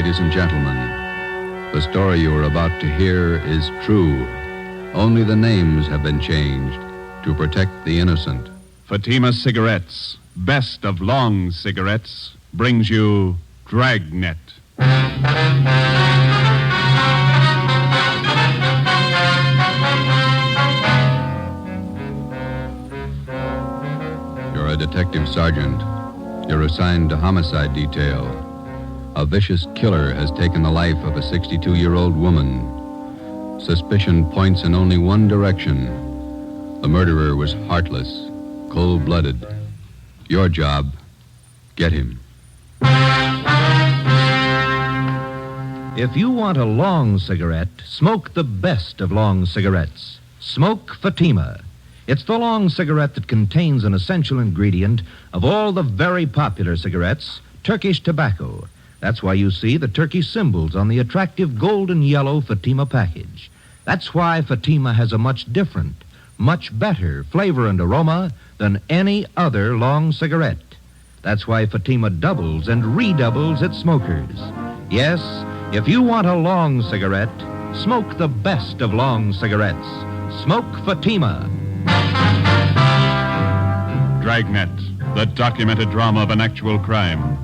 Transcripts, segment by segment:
ladies and gentlemen. The story you are about to hear is true. Only the names have been changed to protect the innocent. Fatima Cigarettes, best of long cigarettes, brings you Dragnet. You're a detective sergeant. You're assigned to homicide detail. A vicious killer has taken the life of a 62-year-old woman. Suspicion points in only one direction. The murderer was heartless, cold-blooded. Your job, get him. If you want a long cigarette, smoke the best of long cigarettes. Smoke Fatima. It's the long cigarette that contains an essential ingredient of all the very popular cigarettes, Turkish tobacco. That's why you see the Turkish symbols on the attractive golden yellow Fatima package. That's why Fatima has a much different, much better flavor and aroma than any other long cigarette. That's why Fatima doubles and redoubles its smokers. Yes, if you want a long cigarette, smoke the best of long cigarettes. Smoke Fatima. Dragnet, the documented drama of an actual crime.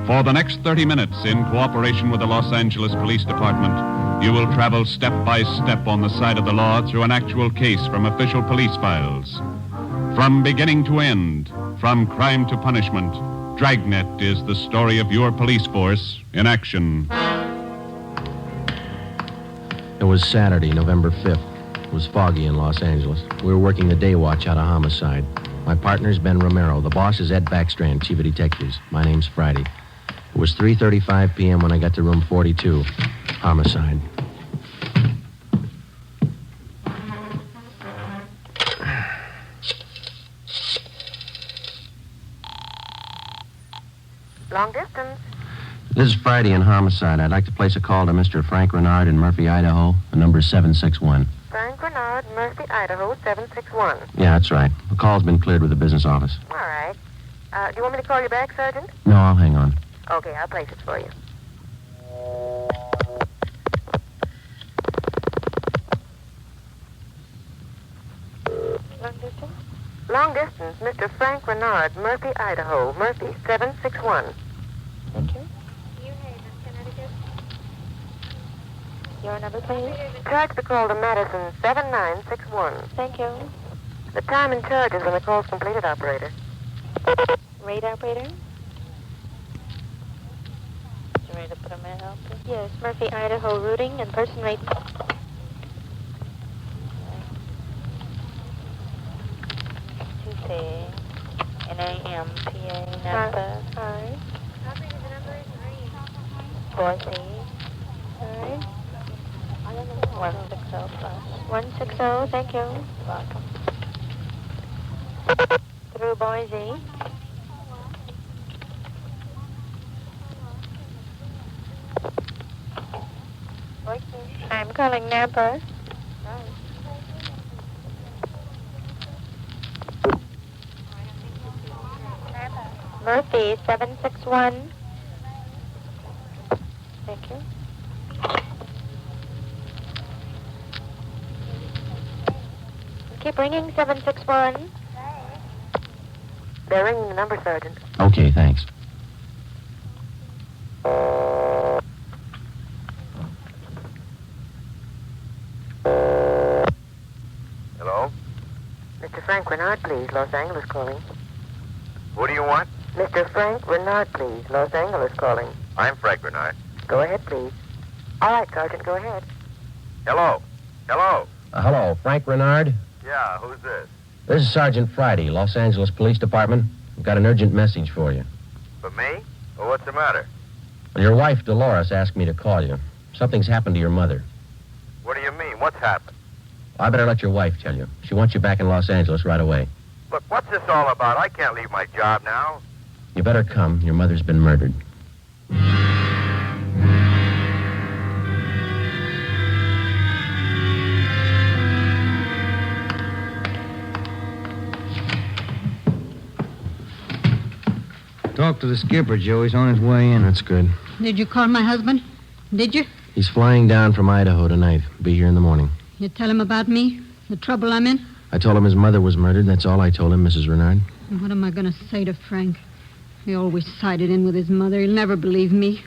For the next 30 minutes, in cooperation with the Los Angeles Police Department, you will travel step by step on the side of the law through an actual case from official police files. From beginning to end, from crime to punishment, Dragnet is the story of your police force in action. It was Saturday, November 5th. It was foggy in Los Angeles. We were working the day watch out of homicide. My partner's Ben Romero. The boss is Ed Backstrand, chief of detectives. My name's Friday. It was 3:35 p.m. when I got to room 42. Homicide. Long distance. This is Friday in homicide. I'd like to place a call to Mr. Frank Rinard in Murphy, Idaho. The number is 761. Frank Rinard, Murphy, Idaho, 761. Yeah, that's right. The call's been cleared with the business office. All right. Do you want me to call you back, Sergeant? No, I'll hang on. Okay, I'll place it for you. Long distance? Long distance, Mr. Frank Rinard, Murphy, Idaho, Murphy, 761. Thank you. New Haven, Connecticut. Your number, please. Charge the call to Madison, 7961. Thank you. The time and charges when the call's completed, operator. Rate operator? You ready to put a man out? Yes, Murphy, Idaho, routing and person rate. Tuesday, NAM, PA, Napa. All right. Operator, the number is 4C. All right. 160 plus. 160, thank you. You're welcome. Through Boise. I'm calling Napa. Murphy, 761. Thank you. Keep ringing, 761. They're ringing the number, Sergeant. Okay, thanks. Hello? Mr. Frank Rinard, please. Los Angeles calling. Who do you want? Mr. Frank Rinard, please. Los Angeles calling. I'm Frank Rinard. Go ahead, please. All right, Sergeant, go ahead. Hello? Hello? Hello, Frank Rinard. Yeah, who's this? This is Sergeant Friday, Los Angeles Police Department. We've got an urgent message for you. For me? Well, what's the matter? Your wife, Dolores, asked me to call you. Something's happened to your mother. What do you mean? What's happened? I better let your wife tell you. She wants you back in Los Angeles right away. Look, what's this all about? I can't leave my job now. You better come. Your mother's been murdered. Talk to the skipper, Joe. He's on his way in. That's good. Did you call my husband? Did you? He's flying down from Idaho tonight. Be here in the morning. You tell him about me? The trouble I'm in? I told him his mother was murdered. That's all I told him, Mrs. Rinard. What am I going to say to Frank? He always sided in with his mother. He'll never believe me.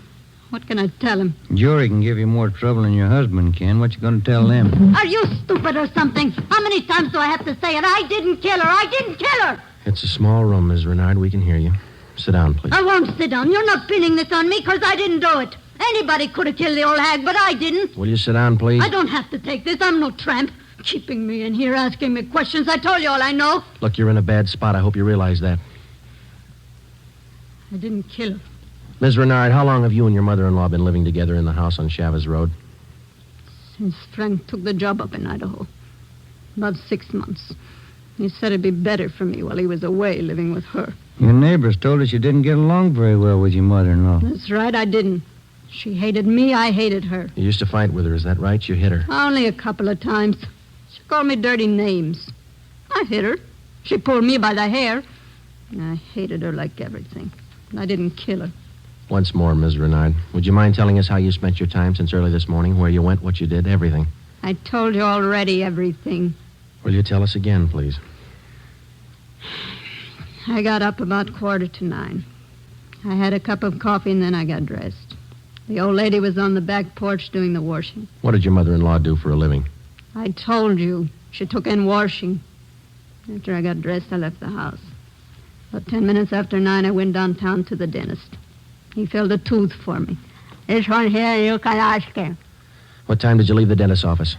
What can I tell him? Jury can give you more trouble than your husband can. What you going to tell them? Are you stupid or something? How many times do I have to say it? I didn't kill her. I didn't kill her. It's a small room, Ms. Rinard. We can hear you. Sit down, please. I won't sit down. You're not pinning this on me because I didn't do it. Anybody could have killed the old hag, but I didn't. Will you sit down, please? I don't have to take this. I'm no tramp. Keeping me in here, asking me questions. I told you all I know. Look, you're in a bad spot. I hope you realize that. I didn't kill her. Ms. Rinard, how long have you and your mother-in-law been living together in the house on Chavez Road? Since Frank took the job up in Idaho. About 6 months. He said it'd be better for me while he was away living with her. Your neighbors told us you didn't get along very well with your mother-in-law. That's right, I didn't. She hated me, I hated her. You used to fight with her, is that right? You hit her. Only a couple of times. She called me dirty names. I hit her. She pulled me by the hair. I hated her like everything. I didn't kill her. Once more, Ms. Rinard, would you mind telling us how you spent your time since early this morning, where you went, what you did, everything? I told you already everything. Will you tell us again, please? I got up about 9:15. I had a cup of coffee and then I got dressed. The old lady was on the back porch doing the washing. What did your mother-in-law do for a living? I told you. She took in washing. After I got dressed, I left the house. About 10 minutes after 9, I went downtown to the dentist. He filled a tooth for me. This one here, you can ask him. What time did you leave the dentist's office?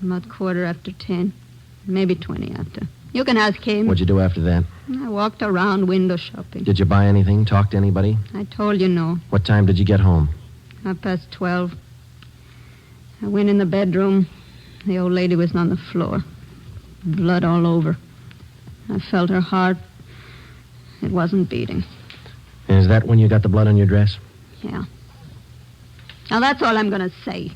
About 10:15, maybe 20 after. You can ask him. What'd you do after that? I walked around window shopping. Did you buy anything, talk to anybody? I told you no. What time did you get home? 12:30. I went in the bedroom. The old lady was on the floor. Blood all over. I felt her heart. It wasn't beating. And is that when you got the blood on your dress? Yeah. Now, that's all I'm going to say.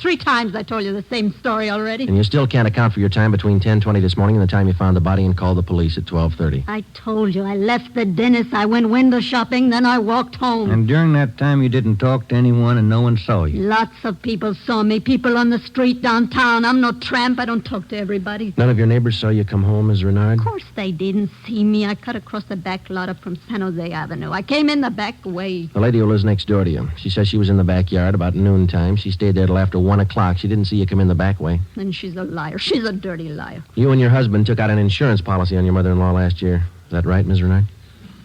3 times I told you the same story already. And you still can't account for your time between 10:20 this morning and the time you found the body and called the police at 12:30. I told you. I left the dentist. I went window shopping. Then I walked home. And during that time, you didn't talk to anyone and no one saw you? Lots of people saw me. People on the street downtown. I'm no tramp. I don't talk to everybody. None of your neighbors saw you come home, Ms. Rinard? Of course they didn't see me. I cut across the back lot up from San Jose Avenue. I came in the back way. The lady who lives next door to you. She says she was in the backyard about noontime. She stayed there till after 1 o'clock. She didn't see you come in the back way. Then she's a liar. She's a dirty liar. You and your husband took out an insurance policy on your mother-in-law last year. Is that right, Ms. Rinard?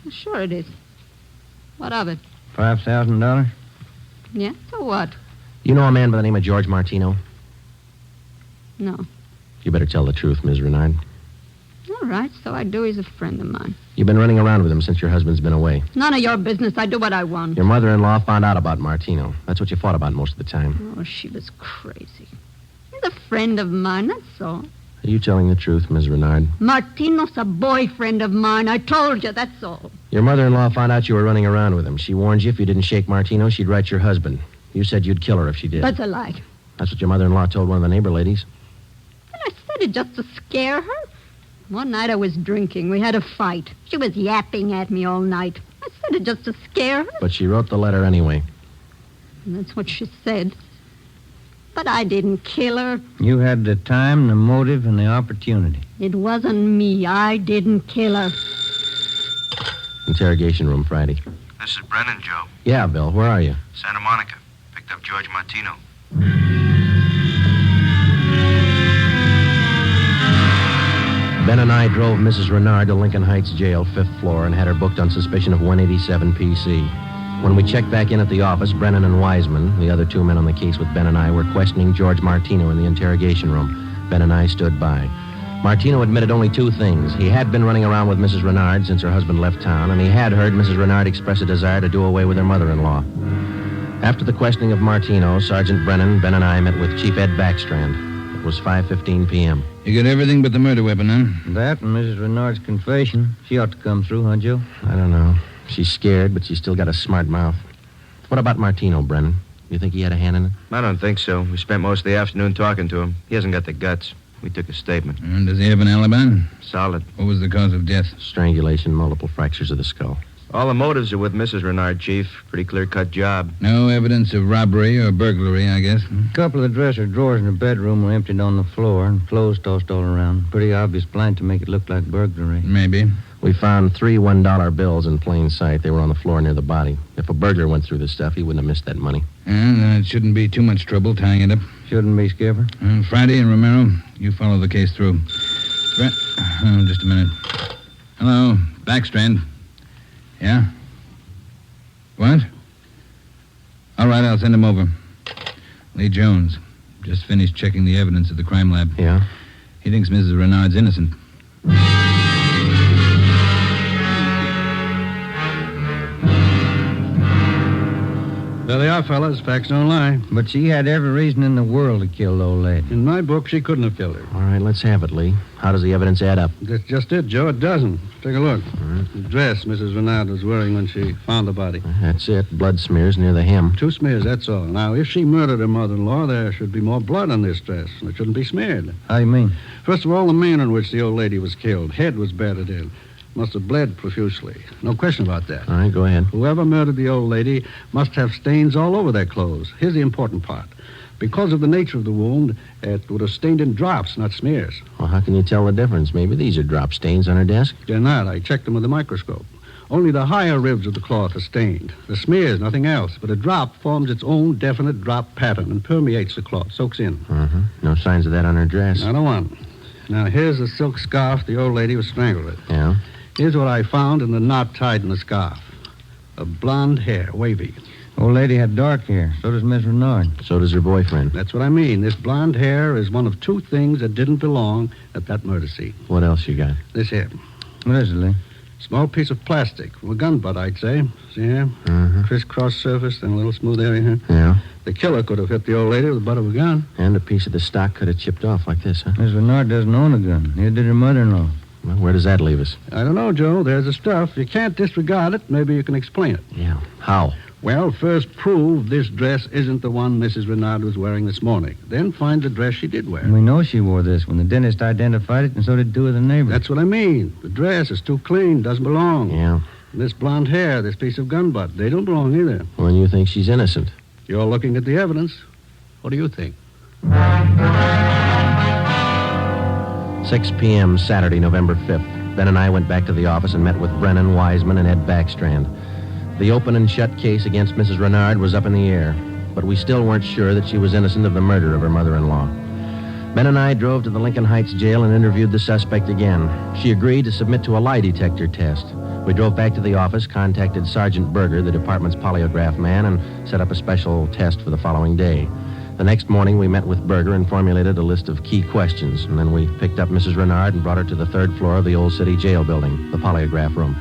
Sure it is. What of it? $5,000? Yeah? So what? You know a man by the name of George Martino? No. You better tell the truth, Ms. Rinard. All right, so I do. He's a friend of mine. You've been running around with him since your husband's been away. None of your business. I do what I want. Your mother-in-law found out about Martino. That's what you fought about most of the time. Oh, she was crazy. He's a friend of mine, that's all. Are you telling the truth, Ms. Rinard? Martino's a boyfriend of mine. I told you, that's all. Your mother-in-law found out you were running around with him. She warned you if you didn't shake Martino, she'd write your husband. You said you'd kill her if she did. That's a lie. That's what your mother-in-law told one of the neighbor ladies. And I said it just to scare her. One night I was drinking. We had a fight. She was yapping at me all night. I said it just to scare her. But she wrote the letter anyway. And that's what she said. But I didn't kill her. You had the time, the motive, and the opportunity. It wasn't me. I didn't kill her. Interrogation room, Friday. This is Brennan, Joe. Yeah, Bill, where are you? Santa Monica. Picked up George Martino. Ben and I drove Mrs. Rinard to Lincoln Heights Jail, 5th floor, and had her booked on suspicion of 187 PC. When we checked back in at the office, Brennan and Wiseman, the other 2 men on the case with Ben and I, were questioning George Martino in the interrogation room. Ben and I stood by. Martino admitted only 2 things. He had been running around with Mrs. Rinard since her husband left town, and he had heard Mrs. Rinard express a desire to do away with her mother-in-law. After the questioning of Martino, Sergeant Brennan, Ben and I met with Chief Ed Backstrand. It was 5:15 p.m. You got everything but the murder weapon, huh? That and Mrs. Renard's confession. She ought to come through, huh, Joe? I don't know. She's scared, but she's still got a smart mouth. What about Martino, Brennan? You think he had a hand in it? I don't think so. We spent most of the afternoon talking to him. He hasn't got the guts. We took a statement. And does he have an alibi? Solid. What was the cause of death? Strangulation, multiple fractures of the skull. All the motives are with Mrs. Rinard, Chief. Pretty clear-cut job. No evidence of robbery or burglary, I guess. A couple of dresser drawers in the bedroom were emptied on the floor and clothes tossed all around. Pretty obvious blind to make it look like burglary. Maybe. We found 3 $1 bills in plain sight. They were on the floor near the body. If a burglar went through the stuff, he wouldn't have missed that money. And then it shouldn't be too much trouble tying it up. Shouldn't be, Skipper. Friday and Romero, you follow the case through. Just a minute. Hello, Backstrand. Yeah? What? All right, I'll send him over. Lee Jones. Just finished checking the evidence at the crime lab. Yeah? He thinks Mrs. Renard's innocent. There they are, fellas. Facts don't lie. But she had every reason in the world to kill the old lady. In my book, she couldn't have killed her. All right, let's have it, Lee. How does the evidence add up? That's just it, Joe. It doesn't. Take a look. The dress Mrs. Renard was wearing when she found the body. That's it. Blood smears near the hem. 2 smears, that's all. Now, if she murdered her mother-in-law, there should be more blood on this dress, and it shouldn't be smeared. How do you mean? First of all, the manner in which the old lady was killed. Head was battered in. Must have bled profusely. No question about that. All right, go ahead. Whoever murdered the old lady must have stains all over their clothes. Here's the important part. Because of the nature of the wound, it would have stained in drops, not smears. Well, how can you tell the difference? Maybe these are drop stains on her desk. They're not. I checked them with a microscope. Only the higher ribs of the cloth are stained. The smears, nothing else. But a drop forms its own definite drop pattern and permeates the cloth, soaks in. No signs of that on her dress. Not a one. Now, here's the silk scarf the old lady was strangled with. Yeah? Here's what I found in the knot tied in the scarf. A blonde hair, wavy. Old lady had dark hair. So does Miss Renard. So does her boyfriend. That's what I mean. This blonde hair is one of 2 things that didn't belong at that murder scene. What else you got? This here. What is it, Lee? Small piece of plastic from a gun butt, I'd say. See here? Crisscross surface and a little smooth area here. Yeah? The killer could have hit the old lady with the butt of a gun. And a piece of the stock could have chipped off like this, huh? Miss Renard doesn't own a gun. Neither did her mother-in-law. Well, where does that leave us? I don't know, Joe. There's the stuff. You can't disregard it. Maybe you can explain it. Yeah. How? Well, first prove this dress isn't the one Mrs. Rinard was wearing this morning. Then find the dress she did wear. We know she wore this when the dentist identified it, and so did 2 of the neighbors. That's what I mean. The dress is too clean, doesn't belong. Yeah. This blonde hair, this piece of gun butt, they don't belong either. Well, and you think she's innocent? You're looking at the evidence. What do you think? 6 p.m. Saturday, November 5th. Ben and I went back to the office and met with Brennan, Wiseman, and Ed Backstrand. The open and shut case against Mrs. Rinard was up in the air, but we still weren't sure that she was innocent of the murder of her mother-in-law. Ben and I drove to the Lincoln Heights jail and interviewed the suspect again. She agreed to submit to a lie detector test. We drove back to the office, contacted Sergeant Berger, the department's polygraph man, and set up a special test for the following day. The next morning, we met with Berger and formulated a list of key questions, and then we picked up Mrs. Rinard and brought her to the 3rd floor of the Old City Jail building, the polygraph room.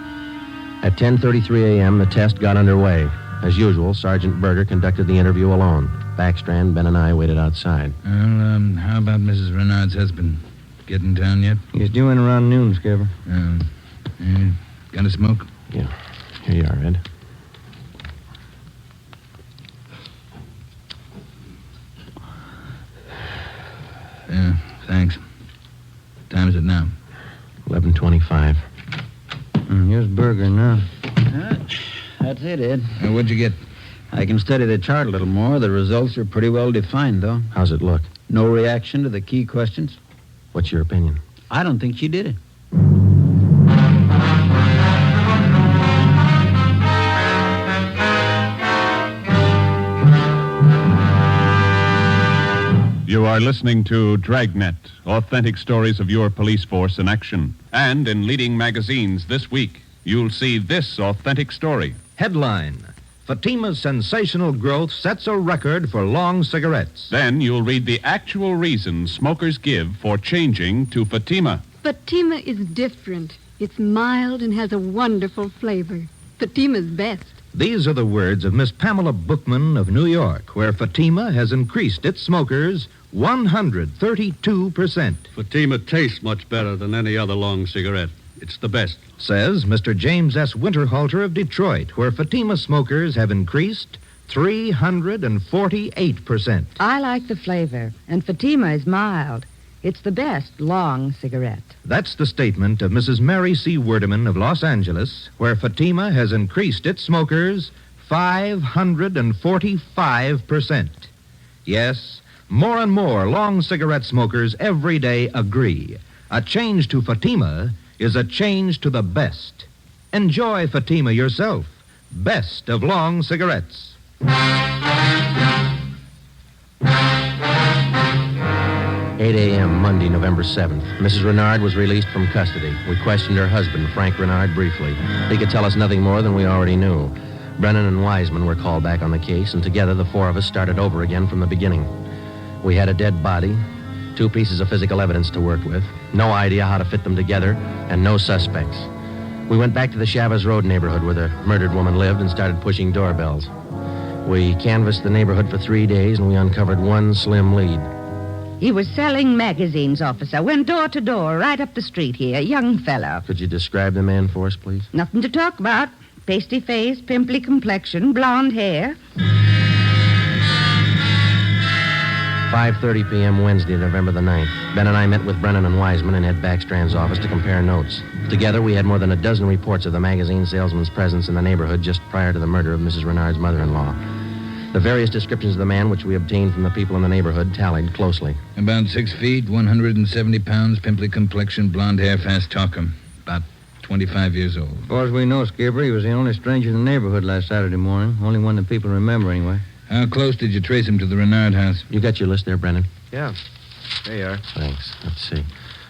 At 10:33 a.m., the test got underway. As usual, Sergeant Berger conducted the interview alone. Backstrand, Ben, and I waited outside. Well, how about Mrs. Renard's husband? Get in town yet? He's due in around noon, Skipper. Got a smoke? Yeah. Here you are, Ed. Yeah, thanks. Time is it now? 11:25. Here's Berger now. That's it, Ed. What'd you get? I can study the chart a little more. The results are pretty well defined, though. How's it look? No reaction to the key questions. What's your opinion? I don't think she did it. You are listening to Dragnet, authentic stories of your police force in action. And in leading magazines this week, you'll see this authentic story. Headline: Fatima's sensational growth sets a record for long cigarettes. Then you'll read the actual reasons smokers give for changing to Fatima. Fatima is different. It's mild and has a wonderful flavor. Fatima's best. These are the words of Miss Pamela Bookman of New York, where Fatima has increased its smokers 132%. Fatima tastes much better than any other long cigarette. It's the best. Says Mr. James S. Winterhalter of Detroit, where Fatima smokers have increased 348%. I like the flavor, and Fatima is mild. It's the best long cigarette. That's the statement of Mrs. Mary C. Werdeman of Los Angeles, where Fatima has increased its smokers 545%. Yes, more and more long cigarette smokers every day agree. A change to Fatima is a change to the best. Enjoy Fatima yourself. Best of long cigarettes. 8 a.m., Monday, November 7th. Mrs. Rinard was released from custody. We questioned her husband, Frank Rinard, briefly. He could tell us nothing more than we already knew. Brennan and Wiseman were called back on the case, and together the four of us started over again from the beginning. We had a dead body, 2 pieces of physical evidence to work with, no idea how to fit them together, and no suspects. We went back to the Chavez Road neighborhood where the murdered woman lived and started pushing doorbells. We canvassed the neighborhood for 3 days, and we uncovered one slim lead. He was selling magazines, officer. Went door to door, right up the street here. Young fellow. Could you describe the man for us, please? Nothing to talk about. Pasty face, pimply complexion, blonde hair. 5:30 p.m. Wednesday, November the 9th. Ben and I met with Brennan and Wiseman in Ed Backstrand's office to compare notes. Together, we had more than a dozen reports of the magazine salesman's presence in the neighborhood just prior to the murder of Mrs. Renard's mother-in-law. The various descriptions of the man which we obtained from the people in the neighborhood tallied closely. About 6 feet, 170 pounds, pimply complexion, blonde hair, fast talker. About 25 years old. As far as we know, Skipper, he was the only stranger in the neighborhood last Saturday morning. Only one that people remember, anyway. How close did you trace him to the Rinard house? You got your list there, Brennan? Yeah. There you are. Thanks. Let's see.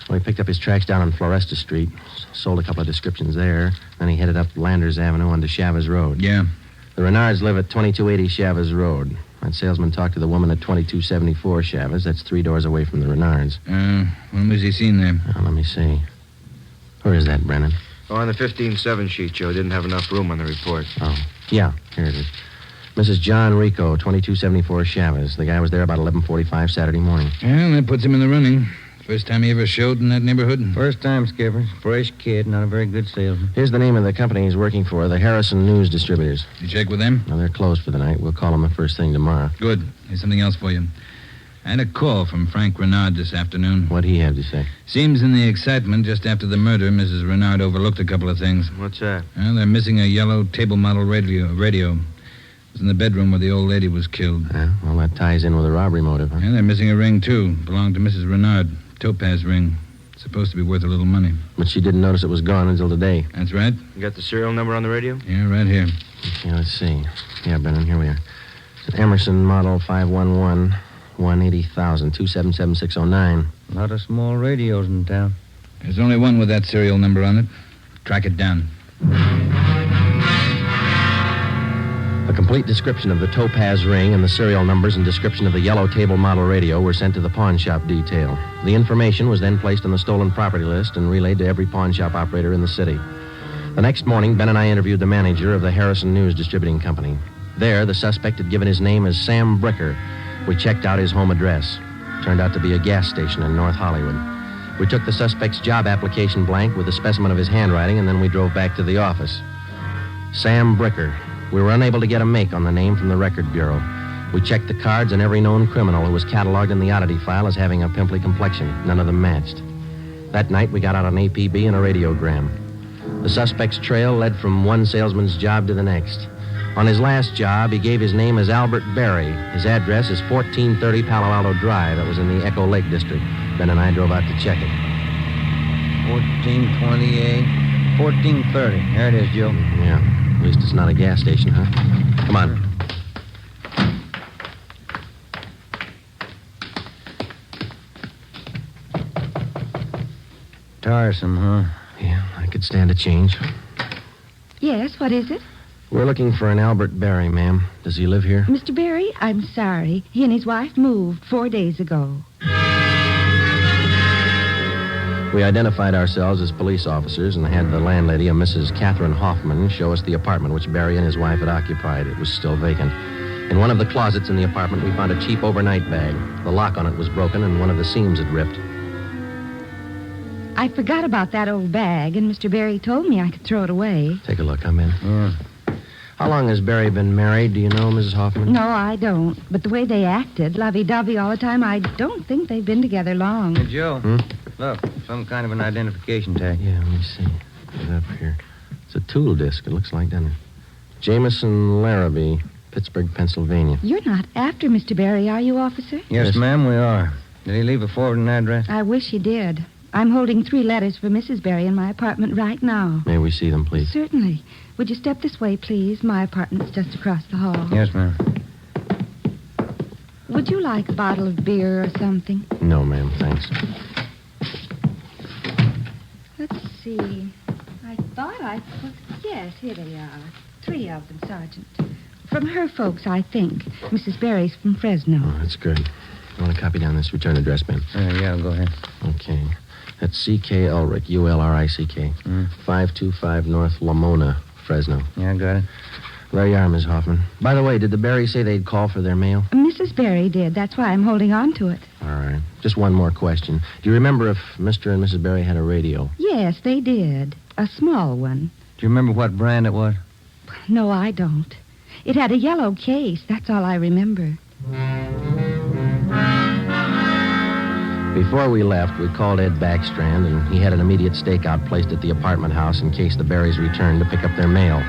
Well, he picked up his tracks down on Floresta Street, sold a couple of descriptions there, then he headed up Landers Avenue onto Chavez Road. Yeah. The Renards live at 2280 Chavez Road. That salesman talked to the woman at 2274 Chavez. That's 3 doors away from the Renards. When was he seen there? Let me see. Where is that, Brennan? Oh, on the 15-7 sheet, Joe. Didn't have enough room on the report. Oh, yeah, here it is. Mrs. John Rico, 2274 Chavez. The guy was there about 11:45 Saturday morning. Well, that puts him in the running. First time he ever showed in that neighborhood? First time, Skipper. Fresh kid, not a very good salesman. Here's the name of the company he's working for, the Harrison News Distributors. You check with them? No, they're closed for the night. We'll call them the first thing tomorrow. Good. Here's something else for you. I had a call from Frank Rinard this afternoon. What'd he have to say? Seems in the excitement just after the murder, Mrs. Rinard overlooked a couple of things. What's that? Well, they're missing a yellow table model radio. It was in the bedroom where the old lady was killed. Well, that ties in with a robbery motive, huh? Yeah, they're missing a ring, too. Belonged to Mrs. Rinard. Topaz ring. Supposed to be worth a little money. But she didn't notice it was gone until today. That's right. You got the serial number on the radio? Yeah, right here. Yeah, let's see. Yeah, Brennan, here we are. It's an Emerson model 511, 180,000, 277-609. A lot of small radios in town. There's only one with that serial number on it. Track it down. A complete description of the Topaz ring and the serial numbers and description of the yellow table model radio were sent to the pawn shop detail. The information was then placed on the stolen property list and relayed to every pawn shop operator in the city. The next morning, Ben and I interviewed the manager of the Harrison News Distributing Company. There, the suspect had given his name as Sam Bricker. We checked out his home address. Turned out to be a gas station in North Hollywood. We took the suspect's job application blank with a specimen of his handwriting, and then we drove back to the office. Sam Bricker. We were unable to get a make on the name from the Record Bureau. We checked the cards on every known criminal who was cataloged in the oddity file as having a pimply complexion. None of them matched. That night, we got out an APB and a radiogram. The suspect's trail led from one salesman's job to the next. On his last job, he gave his name as Albert Berry. His address is 1430 Palo Alto Drive. That was in the Echo Lake District. Ben and I drove out to check it. 1428, 1430. There it is, Joe. Yeah. At least it's not a gas station, huh? Come on. Tiresome, huh? Yeah, I could stand a change. Yes, what is it? We're looking for an Albert Berry, ma'am. Does he live here? Mr. Berry, I'm sorry. He and his wife moved 4 days ago. We identified ourselves as police officers and had the landlady, a Mrs. Catherine Hoffman, show us the apartment which Berry and his wife had occupied. It was still vacant. In one of the closets in the apartment, we found a cheap overnight bag. The lock on it was broken and one of the seams had ripped. I forgot about that old bag, and Mr. Berry told me I could throw it away. Take a look. I'm in. How long has Barry been married? Do you know, Mrs. Hoffman? No, I don't. But the way they acted, lovey-dovey all the time, I don't think they've been together long. Hey, Joe. Look, some kind of an identification tag. Yeah, let me see. It's up here. It's a tool disc, it looks like, doesn't it? Jameson Larrabee, Pittsburgh, Pennsylvania. You're not after Mr. Barry, are you, officer? Yes, ma'am, we are. Did he leave a forwarding address? I wish he did. I'm holding 3 letters for Mrs. Barry in my apartment right now. May we see them, please? Certainly. Would you step this way, please? My apartment's just across the hall. Yes, ma'am. Would you like a bottle of beer or something? No, ma'am, thanks. Let's see. I thought I put... Yes, here they are. 3 of them, Sergeant. From her folks, I think. Mrs. Barry's from Fresno. Oh, that's good. You want to copy down this return address, ma'am? Yeah, go ahead. Okay. That's C.K. Ulrich, Ulrick, 525 North Lamona, Fresno. Yeah, I got it. There you are, Miss Hoffman. By the way, did the Barrys say they'd call for their mail? Mrs. Barry did. That's why I'm holding on to it. All right. Just one more question. Do you remember if Mr. and Mrs. Barry had a radio? Yes, they did. A small one. Do you remember what brand it was? No, I don't. It had a yellow case. That's all I remember. Before we left, we called Ed Backstrand, and he had an immediate stakeout placed at the apartment house in case the Barrys returned to pick up their mail.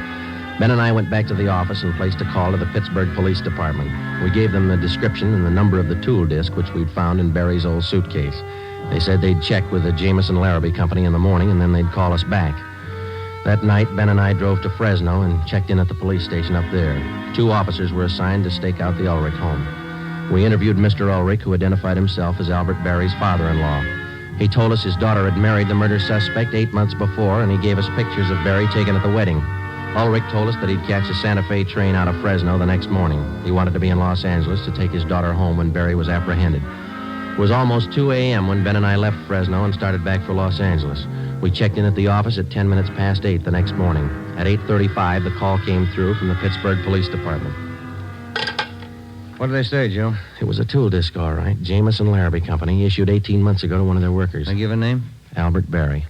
Ben and I went back to the office and placed a call to the Pittsburgh Police Department. We gave them the description and the number of the tool disc, which we'd found in Barry's old suitcase. They said they'd check with the Jameson Larrabee Company in the morning, and then they'd call us back. That night, Ben and I drove to Fresno and checked in at the police station up there. 2 officers were assigned to stake out the Ulrich home. We interviewed Mr. Ulrich, who identified himself as Albert Barry's father-in-law. He told us his daughter had married the murder suspect 8 months before, and he gave us pictures of Barry taken at the wedding. Ulrich told us that he'd catch a Santa Fe train out of Fresno the next morning. He wanted to be in Los Angeles to take his daughter home when Barry was apprehended. It was almost 2 a.m. when Ben and I left Fresno and started back for Los Angeles. We checked in at the office at 10 minutes past 8 the next morning. At 8:35, the call came through from the Pittsburgh Police Department. What did they say, Joe? It was a tool disc, all right. Jameson Larrabee Company, issued 18 months ago to one of their workers. They give a name? Albert Barry.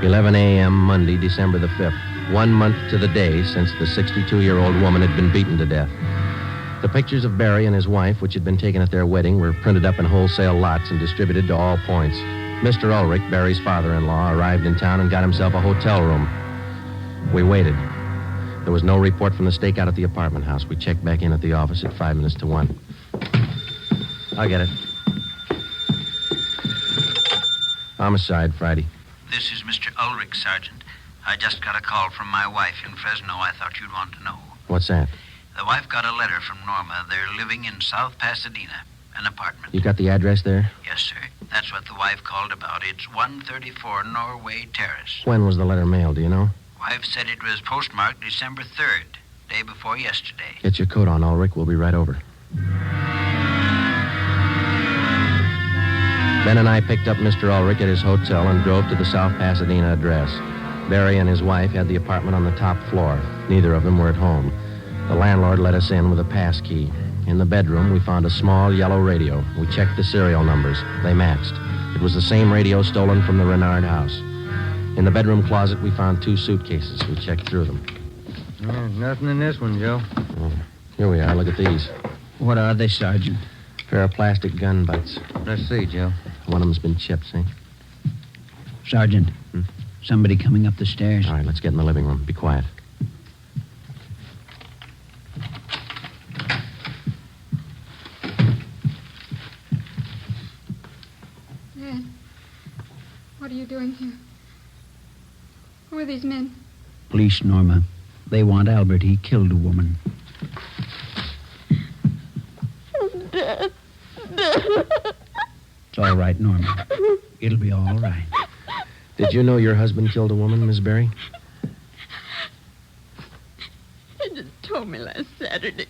11 a.m. Monday, December the 5th. 1 month to the day since the 62-year-old woman had been beaten to death. The pictures of Barry and his wife, which had been taken at their wedding, were printed up in wholesale lots and distributed to all points. Mr. Ulrich, Barry's father-in-law, arrived in town and got himself a hotel room. We waited. There was no report from the stakeout at the apartment house. We checked back in at the office at 5 minutes to 1. I'll get it. Homicide, Friday. This is Mr. Ulrich, Sergeant. I just got a call from my wife in Fresno. I thought you'd want to know. What's that? The wife got a letter from Norma. They're living in South Pasadena, an apartment. You got the address there? Yes, sir. That's what the wife called about. It's 134 Norway Terrace. When was the letter mailed, do you know? Wife said it was postmarked December 3rd, day before yesterday. Get your coat on, Ulrich. We'll be right over. Ben and I picked up Mr. Ulrich at his hotel and drove to the South Pasadena address. Barry and his wife had the apartment on the top floor. Neither of them were at home. The landlord let us in with a pass key. In the bedroom, we found a small yellow radio. We checked the serial numbers. They matched. It was the same radio stolen from the Rinard house. In the bedroom closet, we found 2 suitcases. We checked through them. Yeah, nothing in this one, Joe. Here we are. Look at these. What are they, Sergeant? Pair of plastic gun butts. Let's see, Joe. One of them's been chipped, see? Sergeant, somebody coming up the stairs. All right, let's get in the living room. Be quiet. Dad, what are you doing here? Who are these men? Police, Norma. They want Albert. He killed a woman. Dad. It's all right, Norma. It'll be all right. Did you know your husband killed a woman, Miss Barry? He just told me last Saturday.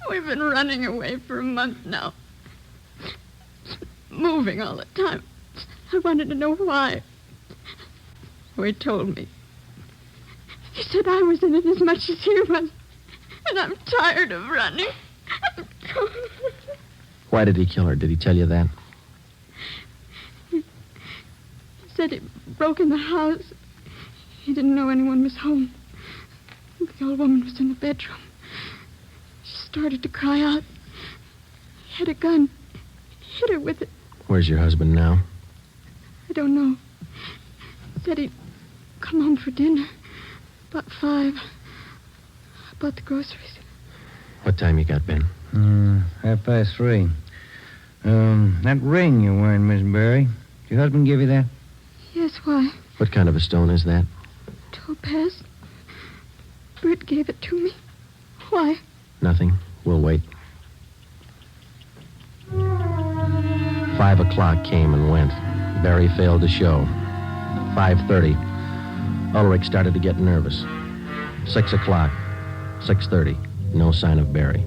We've been running away for a month now. Moving all the time. I wanted to know why. So he told me. He said I was in it as much as he was. And I'm tired of running. Why did he kill her? Did he tell you that? He said he broke in the house. He didn't know anyone was home. The old woman was in the bedroom. She started to cry out. He had a gun. He hit her with it. Where's your husband now? I don't know. Said he'd come home for dinner. About 5. I bought the groceries. What time you got, Ben? 3:30. That ring you're wearing, Miss Barry, did your husband give you that? Yes, why? What kind of a stone is that? Topaz. Bert gave it to me. Why? Nothing. We'll wait. 5 o'clock came and went. Barry failed to show. 5:30. Ulrich started to get nervous. 6 o'clock. 6:30. No sign of Barry.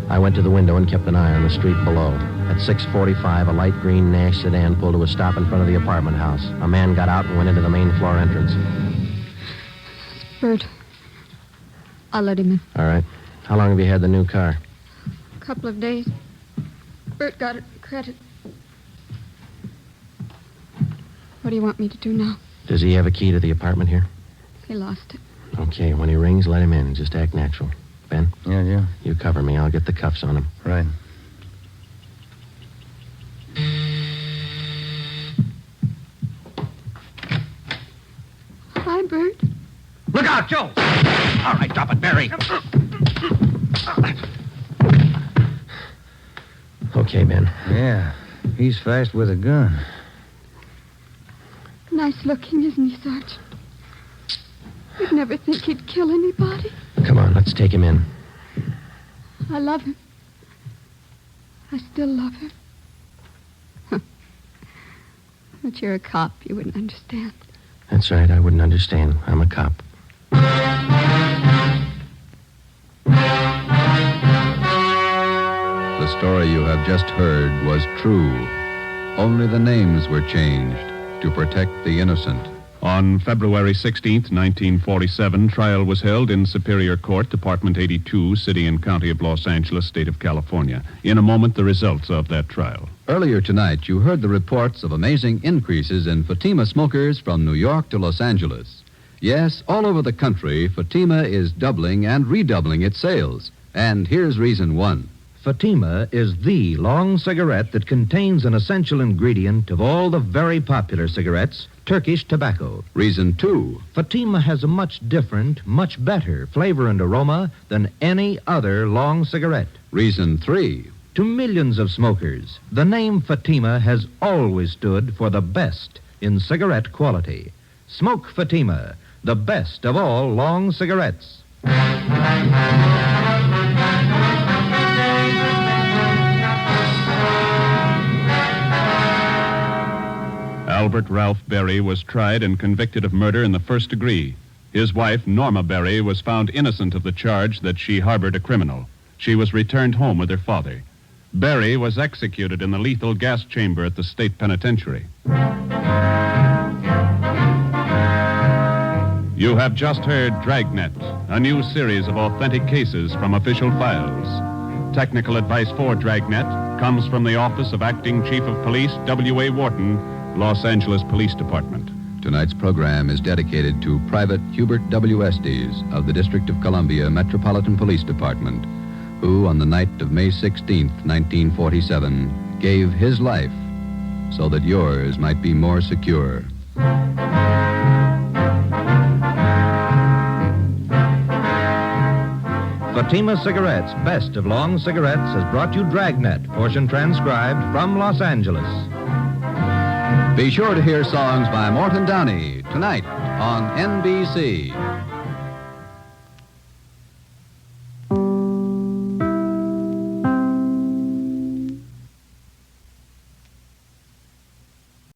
I went to the window and kept an eye on the street below. At 6:45, a light green Nash sedan pulled to a stop in front of the apartment house. A man got out and went into the main floor entrance. It's Bert. I'll let him in. All right. How long have you had the new car? A couple of days. Bert got it credit. What do you want me to do now? Does he have a key to the apartment here? He lost it. Okay, when he rings, let him in. Just act natural. Ben? Yeah. You cover me. I'll get the cuffs on him. Right. Hi, Bert. Look out, Joe! All right, drop it, Barry. Okay, Ben. Yeah, he's fast with a gun. Nice looking, isn't he, Sergeant? You'd never think he'd kill anybody. Come on, let's take him in. I love him. I still love him. But you're a cop. You wouldn't understand. That's right. I wouldn't understand. I'm a cop. The story you have just heard was true. Only the names were changed to protect the innocent. On February 16th, 1947, trial was held in Superior Court, Department 82, City and County of Los Angeles, State of California. In a moment, the results of that trial. Earlier tonight, you heard the reports of amazing increases in Fatima smokers from New York to Los Angeles. Yes, all over the country, Fatima is doubling and redoubling its sales. And here's reason 1. Fatima is the long cigarette that contains an essential ingredient of all the very popular cigarettes, Turkish tobacco. Reason 2. Fatima has a much different, much better flavor and aroma than any other long cigarette. Reason 3. To millions of smokers, the name Fatima has always stood for the best in cigarette quality. Smoke Fatima, the best of all long cigarettes. Albert Ralph Berry was tried and convicted of murder in the first degree. His wife, Norma Berry, was found innocent of the charge that she harbored a criminal. She was returned home with her father. Berry was executed in the lethal gas chamber at the state penitentiary. You have just heard Dragnet, a new series of authentic cases from official files. Technical advice for Dragnet comes from the Office of Acting Chief of Police W.A. Wharton, Los Angeles Police Department. Tonight's program is dedicated to Private Hubert W. Estes of the District of Columbia Metropolitan Police Department, who on the night of May 16th, 1947, gave his life so that yours might be more secure. Fatima Cigarettes, best of long cigarettes, has brought you Dragnet, portion transcribed from Los Angeles. Be sure to hear songs by Morton Downey tonight on NBC.